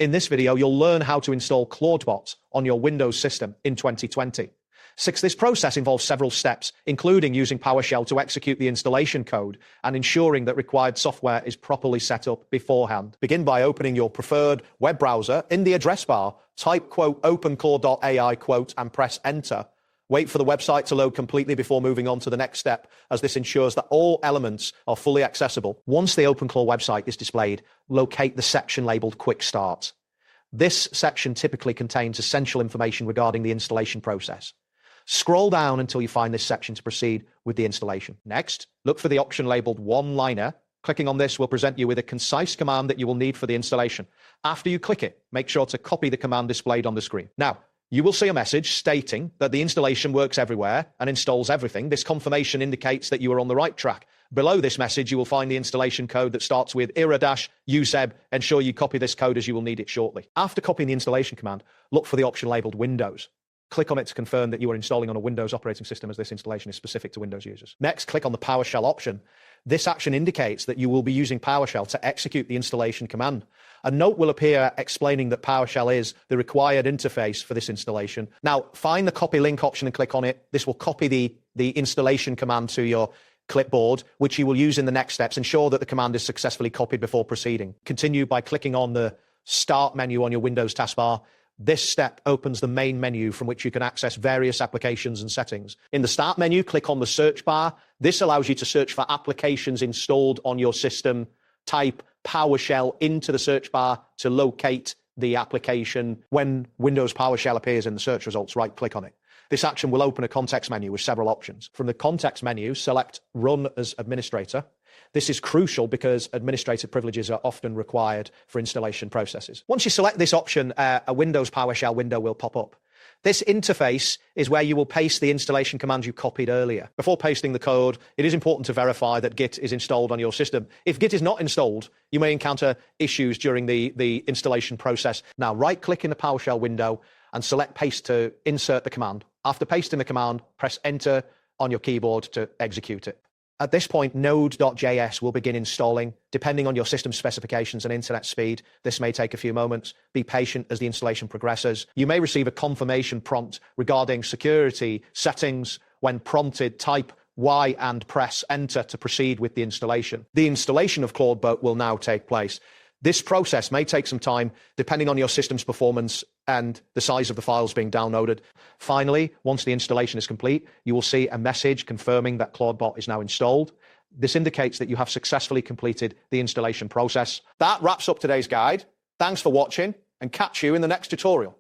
In this video, you'll learn how to install Clawdbot on your Windows system in 2020. This process involves several steps, including using PowerShell to execute the installation code and ensuring that required software is properly set up beforehand. Begin by opening your preferred web browser. In the address bar, type openclaw.ai and press enter. Wait for the website to load completely before moving on to the next step, as this ensures that all elements are fully accessible. Once the OpenClaw website is displayed, locate the section labeled Quick Start. This section typically contains essential information regarding the installation process. Scroll down until you find this section to proceed with the installation. Next, look for the option labeled One-Liner. Clicking on this will present you with a concise command that you will need for the installation. After you click it, make sure to copy the command displayed on the screen. Now, you will see a message stating that the installation works everywhere and installs everything. This confirmation indicates that you are on the right track. Below this message, you will find the installation code that starts with ira-useb. Ensure you copy this code as you will need it shortly. After copying the installation command, look for the option labeled Windows. Click on it to confirm that you are installing on a Windows operating system, as this installation is specific to Windows users. Next, click on the PowerShell option. This action indicates that you will be using PowerShell to execute the installation command. A note will appear explaining that PowerShell is the required interface for this installation. Now, find the copy link option and click on it. This will copy the installation command to your clipboard, which you will use in the next steps. Ensure that the command is successfully copied before proceeding. Continue by clicking on the Start menu on your Windows taskbar. This step opens the main menu from which you can access various applications and settings. In the Start menu, click on the search bar. This allows you to search for applications installed on your system. Type PowerShell into the search bar to locate the application. When Windows PowerShell appears in the search results, right-click on it. This action will open a context menu with several options. From the context menu, select Run as Administrator. This is crucial because administrator privileges are often required for installation processes. Once you select this option, a Windows PowerShell window will pop up. This interface is where you will paste the installation command you copied earlier. Before pasting the code, it is important to verify that Git is installed on your system. If Git is not installed, you may encounter issues during the installation process. Now, right-click in the PowerShell window and select Paste to insert the command. After pasting the command, press Enter on your keyboard to execute it. At this point, Node.js will begin installing. Depending on your system specifications and internet speed, this may take a few moments. Be patient as the installation progresses. You may receive a confirmation prompt regarding security settings. When prompted, type Y and press Enter to proceed with the installation. The installation of Clawdbot will now take place. This process may take some time, depending on your system's performance and the size of the files being downloaded. Finally, once the installation is complete, you will see a message confirming that Clawdbot is now installed. This indicates that you have successfully completed the installation process. That wraps up today's guide. Thanks for watching, and catch you in the next tutorial.